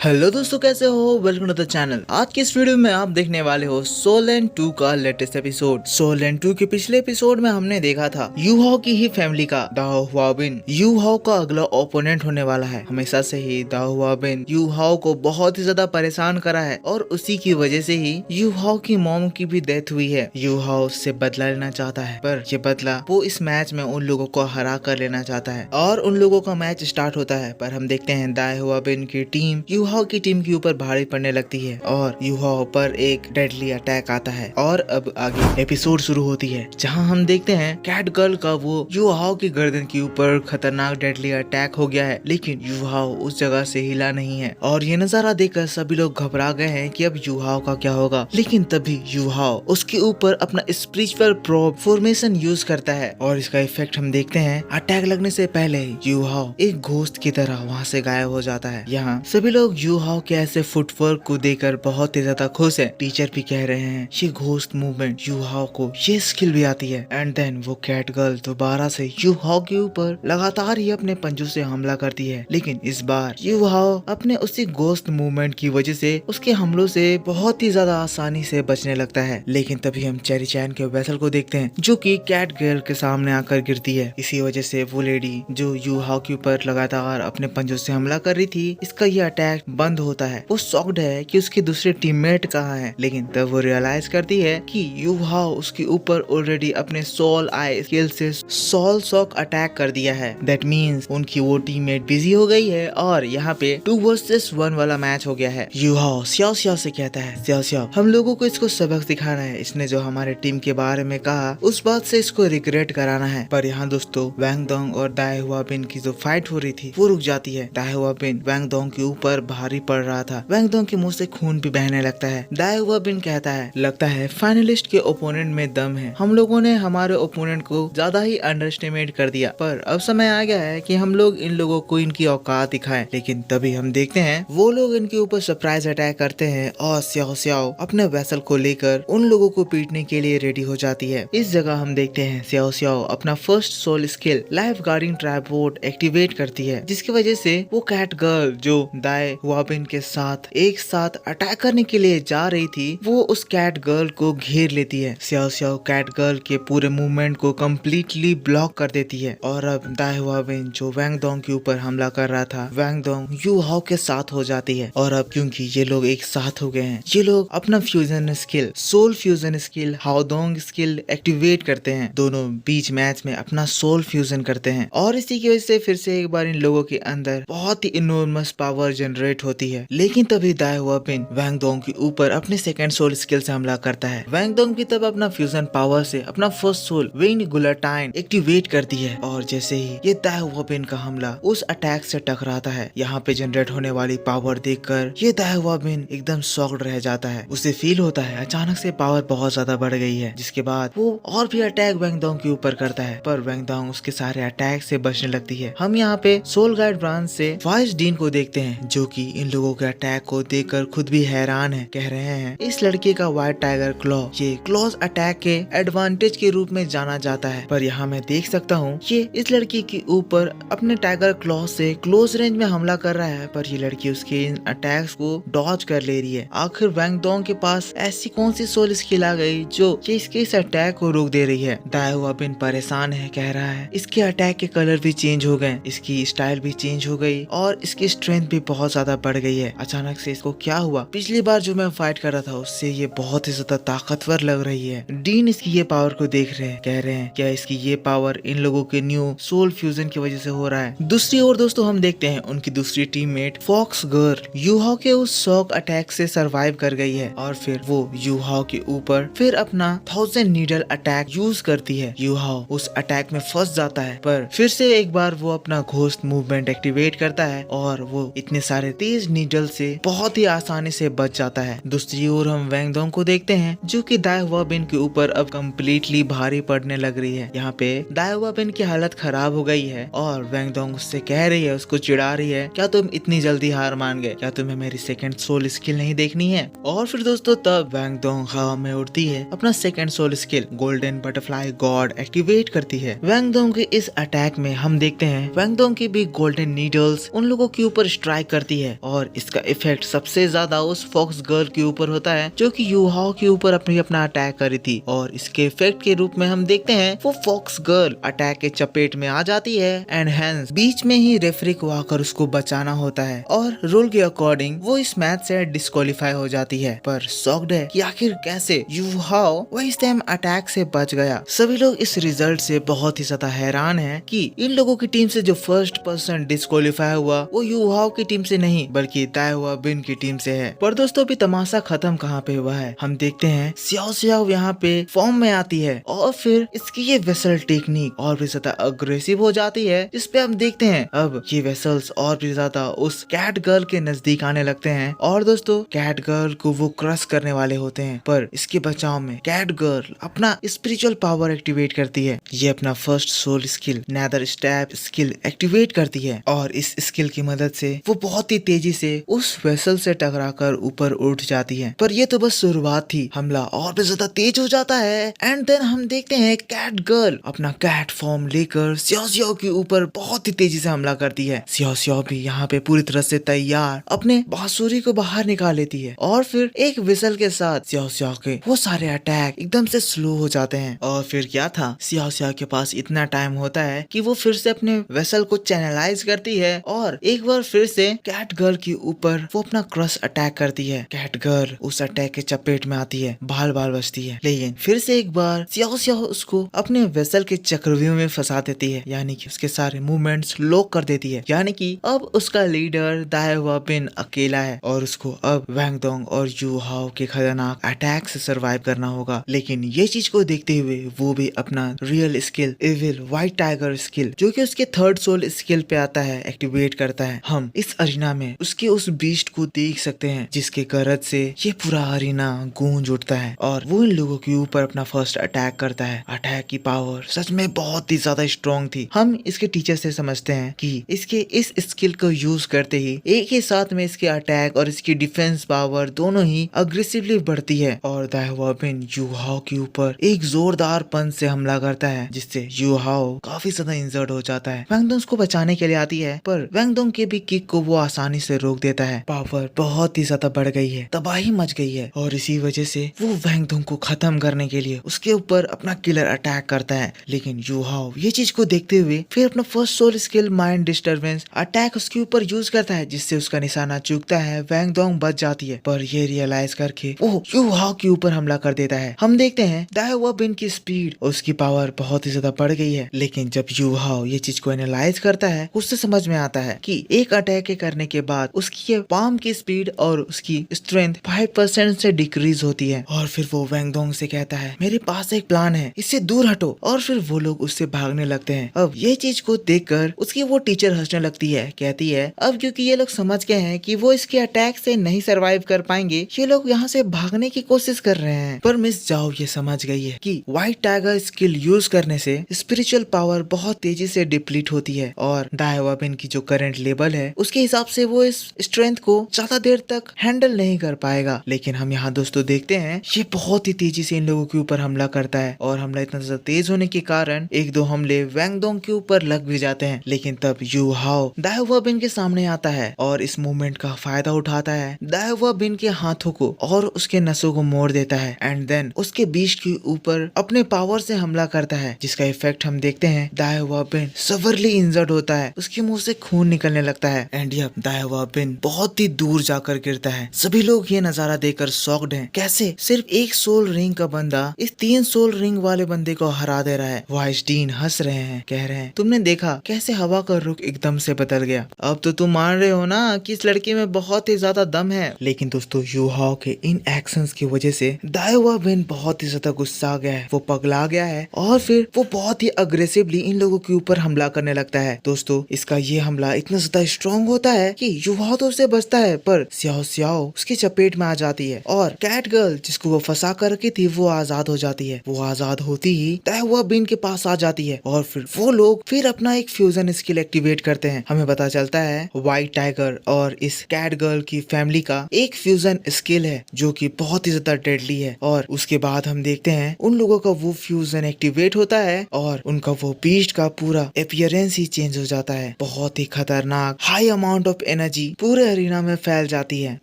Hello दोस्तों, कैसे हो? Welcome to the channel. आज की इस वीडियो में आप देखने वाले हो सोल लैंड 2 का लेटेस्ट एपिसोड। सोल लैंड 2 के पिछले एपिसोड में हमने देखा था यू हाओ की ही फैमिली का दाओ हुआबिन यू हाओ का अगला ओपोनेंट होने वाला है। हमेशा से ही दाओ हुआबिन यू हाओ को बहुत ही ज्यादा परेशान करा है और उसी की वजह से ही यू हाओ की मॉम की भी डेथ हुई है। यू हाओ उससे बदला लेना चाहता है, पर ये बदला वो इस मैच में उन लोगों को हरा कर लेना चाहता है और उन लोगों का मैच स्टार्ट होता है। पर हम देखते हैं दाओ हुआबिन की टीम यू हाओ की टीम के ऊपर भारी पड़ने लगती है और यू हाओ पर एक डेडली अटैक आता है। और अब आगे एपिसोड शुरू होती है जहां हम देखते हैं कैट गर्ल का वो यू हाओ की गर्दन के ऊपर खतरनाक डेडली अटैक हो गया है, लेकिन यू हाओ उस जगह से हिला नहीं है। और ये नजारा देखकर सभी लोग घबरा गए हैं कि अब यू हाओ का क्या होगा। लेकिन तभी यू हाओ उसके ऊपर अपना स्पिरिचुअल प्रोब फॉर्मेशन यूज करता है और इसका इफेक्ट हम देखते हैं अटैक लगने से पहले यू हाओ एक घोस्ट की तरह वहाँ से गायब हो जाता है। यहाँ सभी लोग यू हाओ के ऐसे फुटवर्क को देखकर बहुत ही ज्यादा खुश है। टीचर भी कह रहे हैं ये घोस्ट मूवमेंट यू हाओ को ये स्किल भी आती है। एंड देन वो कैट गर्ल दोबारा से यू हाओ के ऊपर लगातार ही अपने पंजों से हमला करती है, लेकिन इस बार यू हाओ अपने उसी घोस्ट मूवमेंट की वजह से उसके हमलों से बहुत ही ज्यादा आसानी से बचने लगता है। लेकिन तभी हम चेरी चैन के वेसल को देखते हैं जो कि कैट गर्ल के सामने आकर गिरती है। इसी वजह से वो लेडी जो यू हाओ के ऊपर लगातार अपने पंजों से हमला कर रही थी, इसका ये अटैक बंद होता है। वो शॉक्ड है कि उसके दूसरे टीममेट कहाँ है, लेकिन तब वो रियलाइज करती है कि यू हाओ उसके ऊपर ऑलरेडी अपने सोल आई स्किल से सोल शॉक अटैक कर दिया है। दैट मींस उनकी वो टीममेट बिजी हो गई है और यहाँ पे 2 वर्सेस 1 वाला मैच हो गया है। यू हाओ स्याओ स्याओ से कहता है, स्याओ स्याओ हम लोगों को इसको सबक सिखाना है। इसने जो हमारे टीम के बारे में कहा उस बात से इसको रिग्रेट कराना है। पर यहाँ दोस्तों वैंग दोंग और दाई हुआबिन की जो फाइट हो रही थी वो रुक जाती है। दाई हुआबिन वैंग दोंग के ऊपर भारी पड़ रहा था। वैंग दोंग के मुंह से खून भी बहने लगता है। दाई हुआबिन कहता है, लगता है फाइनलिस्ट के ओपोनेंट में दम है। हम लोगों ने हमारे ओपोनेंट को ज्यादा ही अंडरस्टिमेट कर दिया, पर अब समय आ गया है कि हम लोग इन लोगों को इनकी औकात दिखाएं। लेकिन तभी हम देखते हैं वो लोग इनके ऊपर सरप्राइज अटैक करते हैं और स्याओ स्याओ अपने वेसल को लेकर उन लोगों को पीटने के लिए रेडी हो जाती है। इस जगह हम देखते हैं स्याओ स्याओ अपना first soul skill life guarding tripod activate करती है, जिसकी वजह से वो कैट गर्ल जो दाई हुआबिन के साथ एक साथ अटैक करने के लिए जा रही थी वो उस कैट गर्ल को घेर लेती है। स्याओ स्याओ कैट गर्ल के पूरे मूवमेंट को कम्प्लीटली ब्लॉक कर देती है। और अब दाई हुआबिन जो वैंग दोंग के ऊपर हमला कर रहा था, वैंग दोंग यू हाओ के साथ हो जाती है। और अब क्योंकि ये लोग एक साथ हो गए हैं, ये लोग अपना fusion skill soul fusion skill Haodong skill activate करते हैं। दोनों बीच मैच में अपना सोल फ्यूजन करते हैं और इसी की वजह से फिर से एक बार इन लोगों के अंदर बहुत ही इनॉर्मस पावर जनरेट होती है। लेकिन तभी दाई हुआबिन वैंग दोंग के ऊपर अपने सेकंड सोल स्किल से हमला करता है। वैंग दोंग भी तब अपना फ्यूजन पावर से अपना फर्स्ट सोल विंड गुलाटाइन एक्टिवेट करती है और जैसे ही ये दाई हुआबिन का हमला उस अटैक से टकराता है, यहाँ पे जनरेट होने वाली पावर देखकर ये दाई हुआबिन एकदम शॉक्ड रह जाता है। उसे फील होता है अचानक से पावर बहुत ज्यादा बढ़ गई है, जिसके बाद वो और भी अटैक वैंग दोंग के ऊपर करता है, पर वैंग दोंग उसके सारे अटैक से बचने लगती है। हम यहाँ पे सोल गाइड ब्रांच से वाइस डीन को देखते हैं जो कि इन लोगों के अटैक को देखकर खुद भी हैरान है। कह रहे हैं इस लड़के का व्हाइट टाइगर क्लॉ ये क्लोज अटैक के एडवांटेज के रूप में जाना जाता है। पर यहाँ मैं देख सकता हूँ ये इस लड़की के ऊपर अपने टाइगर क्लॉ से क्लोज रेंज में हमला कर रहा है, पर ये लड़की उसके इन अटैक्स को डॉज कर ले रही है। आखिर वैंग दोंग के पास ऐसी कौन सी सोल स्किल आ गई जो इसके इस अटैक को रोक दे रही है। दाई हुआबिन परेशान है, कह रहा है इसके अटैक के कलर भी चेंज हो गए, इसकी स्टाइल भी चेंज हो गई और इसकी स्ट्रेंथ भी बहुत ज्यादा बढ़ गई है। अचानक से इसको क्या हुआ? पिछली बार जो मैं फाइट कर रहा था उससे ये बहुत ही ज्यादा ताकतवर लग रही है। डीन इसकी ये पावर को देख रहे हैं, कह रहे हैं क्या इसकी ये पावर इन लोगों के न्यू सोल फ्यूजन की वजह से हो रहा है। दूसरी ओर दोस्तों हम देखते हैं उनकी दूसरी टीममेट फॉक्स गर्ल यू हाओ के उस शॉक अटैक से सरवाइव कर गई है और फिर वो यू हाओ के ऊपर फिर अपना 1000 नीडल अटैक यूज करती है। यू हाओ उस अटैक में फंस जाता है, पर फिर से एक बार वो अपना घोस्ट मूवमेंट एक्टिवेट करता है और वो इतने सारे तेज नीडल से बहुत ही आसानी से बच जाता है। दूसरी ओर हम वैंग दोंग को देखते हैं जो कि दाई हुआबिन के ऊपर अब कम्प्लीटली भारी पड़ने लग रही है। यहाँ पे दाई हुआबिन की हालत खराब हो गई है और वैंग दोंग उससे कह रही है, उसको चिढ़ा रही है, क्या तुम इतनी जल्दी हार मान गए? क्या तुम्हें मेरी सेकंड सोल स्किल नहीं देखनी है? और फिर दोस्तों तब वैंग दोंग हवा में उड़ती है, अपना second soul skill golden butterfly god activate करती है। वैंग दोंग के इस अटैक में हम देखते हैं वैंग दोंग की भी गोल्डन नीडल्स उन लोगों के ऊपर स्ट्राइक करती है और इसका इफेक्ट सबसे ज्यादा उस फॉक्स गर्ल के ऊपर होता है जो कि यूहाओ के ऊपर अपना अटैक करी थी। और इसके इफेक्ट के रूप में हम देखते हैं वो फॉक्स गर्ल अटैक के चपेट में आ जाती है एंड हैंस बीच में ही रेफरी को आकर उसको बचाना होता है और रूल के अकॉर्डिंग वो इस मैच से डिस्क्वालीफाई हो जाती है। पर शॉक्ड है कि आखिर कैसे यूहाओ वो इस टाइम अटैक से बच गया। सभी लोग इस रिजल्ट से बहुत ही ज्यादा हैरान है कि इन लोगों की टीम से जो फर्स्ट पर्सन डिस्क्वालीफाई हुआ वो यूहाओ की टीम से नहीं बल्कि दाएहुआ बिन की टीम से है। पर दोस्तों अभी तमाशा खत्म कहाँ पे हुआ है, हम देखते हैं सियाओ सियाओ यहाँ पे फॉर्म में आती है और फिर इसकी ये वेसल टेक्निक और भी ज्यादा अग्रेसिव हो जाती है, जिसपे हम देखते हैं अब ये वेसल्स और भी ज्यादा उस कैट गर्ल के नजदीक आने लगते हैं और दोस्तों कैट गर्ल को वो क्रश करने वाले होते हैं। पर इसके बचाव में कैट गर्ल अपना स्पिरिचुअल पावर एक्टिवेट करती है। ये अपना first soul skill nether stab skill activate करती है और इस स्किल की मदद से वो बहुत ही तेजी से उस वेसल से टकराकर ऊपर उठ जाती है। पर ये तो बस शुरुआत थी, हमला और भी ज्यादा तेज हो जाता है एंड देन हम देखते हैं कैट गर्ल अपना कैट फॉर्म लेकर सियाओ सियाओ के ऊपर बहुत ही तेजी से हमला करती है। सियाओ सियाओ भी यहाँ पे पूरी तरह से तैयार अपने बांसुरी को बाहर निकाल लेती है और फिर एक विसल के साथ सियाओ सियाओ के वो सारे अटैक एकदम से स्लो हो जाते हैं। और फिर क्या था, सियाओ सियाओ के पास इतना टाइम होता है कि वो फिर से अपने वेसल को चैनलाइज करती है और एक बार फिर से कैट गर्ल के ऊपर वो अपना क्रश अटैक करती है। कैट गर्ल उस अटैक के चपेट में आती है, बाल बाल बचती है, लेकिन फिर से एक बार सियाओ सियाओ उसको अपने वेसल के चक्रव्यूह में फंसा देती है, यानी कि उसके सारे मूवमेंट्स लॉक कर देती है। यानी कि अब उसका लीडर दाएहुआ बिन अकेला है और उसको अब वैंग डोंग और यूहाओ के खतरनाक अटैक से सरवाइव करना होगा। लेकिन ये चीज को देखते हुए वो भी अपना real skill evil white tiger skill जो कि उसके थर्ड सोल स्किल पे आता है एक्टिवेट करता है। हम इस अरीना में उसके उस बीस्ट को देख सकते हैं जिसके गरज से ये पूरा अरीना गूंज उठता है और वो इन लोगों के ऊपर अपना फर्स्ट अटैक करता है। अटैक की पावर सच में बहुत ही ज्यादा स्ट्रॉन्ग थी। हम इसके टीचर से समझते हैं कि इसके इस स्किल को यूज करते ही एक ही साथ में इसके अटैक और इसकी डिफेंस पावर दोनों ही अग्रेसिवली बढ़ती है और दाएहुआ बिन यूहाओ के ऊपर एक जोरदार पंच से हमला करता है जिससे यूहाओ काफी ज्यादा इंजर्ड हो जाता है। वैंग डोंग उसको बचाने के लिए आती है पर वैंग डोंग के भी किक को वो आसानी से रोक देता है। पावर बहुत ही ज्यादा बढ़ गई है, तबाही मच गई है और इसी वजह से वो वैंग डोंग को खत्म करने के लिए उसके ऊपर अपना किलर अटैक करता है। लेकिन यूहाओ ये चीज को देखते हुए फिर अपना first soul skill mind disturbance attack उसके ऊपर यूज करता है जिससे उसका निशाना चूकता है। वैंग डोंग बच जाती है पर ये रियलाइज करके वो यूहाओ के ऊपर हमला कर देता है। हम देखते हैं दाएहुआ बिन की स्पीड और उसकी पावर बहुत ही ज्यादा बढ़ गई है। लेकिन जब यूहाओ ये चीज को एनालाइज करता है उससे समझ में आता है कि एक अटैक के करने के बाद उसकी ये पाम की स्पीड और उसकी स्ट्रेंथ 5% से डिक्रीज होती है। और फिर वो वैंग डोंग से कहता है मेरे पास एक प्लान है, इससे दूर हटो। और फिर वो लोग उससे भागने लगते हैं। अब ये चीज को देखकर उसकी वो टीचर हंसने लगती है, कहती है अब क्योंकि ये लोग समझ गए हैं कि वो इसके अटैक से नहीं सरवाइव कर पाएंगे, ये लोग यहाँ से भागने की कोशिश कर रहे हैं। पर मिस जाओ ये समझ गई है कि व्हाइट टाइगर स्किल यूज करने से स्पिरिचुअल पावर बहुत तेजी से डिप्लीट होती है और दाएहुआ बिन की जो करंट लेवल है उसके हिसाब से वो इस स्ट्रेंथ को ज्यादा देर तक हैंडल नहीं कर पाएगा। लेकिन हम यहाँ दोस्तों देखते हैं ये बहुत ही तेजी से इन लोगों के ऊपर हमला करता है और हमला इतना ज्यादा तेज होने के कारण एक दो हमले वैंग डोंग के ऊपर लग भी जाते हैं। लेकिन तब यूहाओ दाएहुआ बिन के सामने आता है और इस मूवमेंट का फायदा उठाता है। दाएहुआ बिन के हाथों को और उसके नसों को मोड़ देता है एंड देन उसके बीच के ऊपर अपने पावर से हमला करता है जिसका इफेक्ट हम देखते हैं दाएहुआ बिन सवरली इंजर्ड होता है, उसके मुंह से खून निकलने लगता है एंड यह दाएहुआ बिन बहुत ही दूर जाकर गिरता है। सभी लोग ये नजारा देखकर शॉक्ड हैं, कैसे सिर्फ एक सोल रिंग का बंदा इस 3 सोल रिंग वाले बंदे को हरा दे रहा है। वाइसडीन हंस रहे हैं, कह रहे हैं तुमने देखा कैसे हवा का रुख एकदम से बदल गया, अब तो तुम मान रहे हो ना कि इस लड़की में बहुत ही ज्यादा दम है। लेकिन दोस्तों यूहाओ के इन एक्शंस की वजह से दाएहुआ बिन बहुत ही ज्यादा गुस्सा आ गया है, वो पगला गया है और फिर वो बहुत ही अग्रेसिवली इन लोगों के ऊपर हमला करने लगता है। दोस्तों इसका ये हमला इतना ज्यादा स्ट्रॉन्ग होता है कि यूहाओ तो उससे बचता है पर सियाओ सियाओ उसकी चपेट में आ जाती है और कैट गर्ल जिसको वो फंसा कर रखी थी वो आजाद हो जाती है। वो आजाद होती ही दाएहुआ बिन के पास आ जाती है और फिर वो लोग फिर अपना एक फ्यूजन स्किल एक्टिवेट करते हैं। हमें पता चलता है व्हाइट टाइगर और इस कैट गर्ल की फैमिली का एक फ्यूजन स्किल है जो कि बहुत ही ज्यादा डेडली है और उसके बाद हम देखते हैं उन लोगों का वो फ्यूजन एक्टिवेट होता है और उनका वो बीस्ट का पूरा अपीयरेंस ही चेंज हो जाता है। बहुत ही खतरनाक हाई अमाउंट ऑफ एनर्जी पूरे अरीना में फैल जाती है,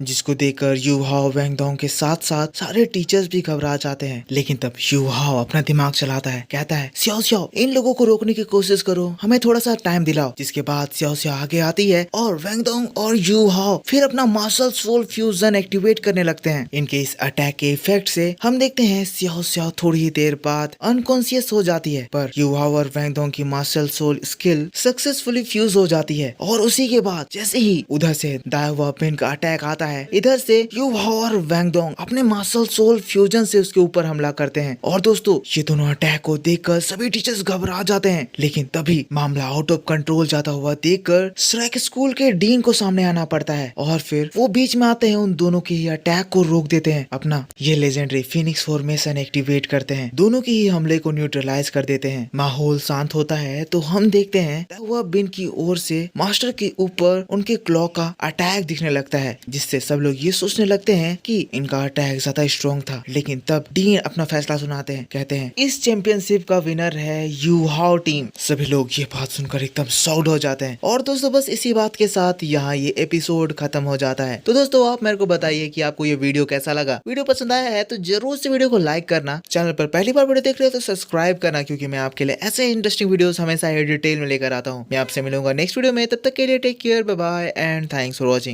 जिसको देखकर यू हाओ वैंग डोंग के साथ साथ सारे टीचर्स भी घबरा जाते हैं। लेकिन तब यू हाओ अपना दिमाग चलाता है, कहता है स्याओ स्याओ इन लोगों को रोकने की कोशिश करो, हमें थोड़ा सा टाइम दिलाओ। जिसके बाद स्याओ स्याओ आगे आती है और वैंग डोंग और यू हाओ फिर अपना मार्शल सोल फ्यूजन एक्टिवेट करने लगते हैं। इनके इस अटैक के इफेक्ट से हम देखते हैं स्याओ स्याओ थोड़ी ही देर बाद अनकॉन्शियस हो जाती है, पर यू हाओ और वैंग डोंग की martial soul skill successfully fuse हो जाती है। और उसी के बाद जैसे ही उधर से दाया हुआ पिन का अटैक आता है, इधर से यू हाओ और वैंग डोंग अपने मार्शल सोल फ्यूजन से उसके ऊपर हमला करते हैं। और दोस्तों ये दोनों अटैक को देखकर सभी टीचर्स घबरा जाते हैं। लेकिन तभी मामला आउट ऑफ कंट्रोल जाता हुआ देखकर श्रेक स्कूल के डीन को सामने आना पड़ता है और फिर वो बीच में आते हैं, उन दोनों के ही अटैक को रोक देते हैं, अपना ये लेजेंडरी फिनिक्स फॉर्मेशन एक्टिवेट करते हैं, दोनों के ही हमले को न्यूट्रलाइज कर देते हैं। माहौल शांत होता है तो हम देखते हैं वह बिन की ओर से मास्टर के ऊपर उनके क्लॉ का अटैक दिखने लगता है, जिससे सब लोग ये सोचने लगते हैं कि इनका अटैक ज्यादा स्ट्रॉन्ग था। लेकिन तब डीन अपना फैसला सुनाते हैं, कहते हैं इस चैंपियनशिप का विनर है यू हाओ टीम। सभी लोग ये बात सुनकर एकदम शॉक्ड हो जाते हैं। और दोस्तों बस इसी बात के साथ यहाँ ये एपिसोड खत्म हो जाता है। तो दोस्तों आप मेरे को बताइए कि आपको ये वीडियो कैसा लगा। वीडियो पसंद आया है तो जरूर से वीडियो को लाइक करना, चैनल पर पहली बार वीडियो देख रहे हो तो सब्सक्राइब करना, क्योंकि मैं आपके लिए ऐसे इंटरेस्टिंग वीडियोस हमेशा डिटेल में लेकर आता हूँ। मैं आपसे मिलूंगा नेक्स्ट वीडियो में, तब तक के लिए take care, bye bye and thanks for watching.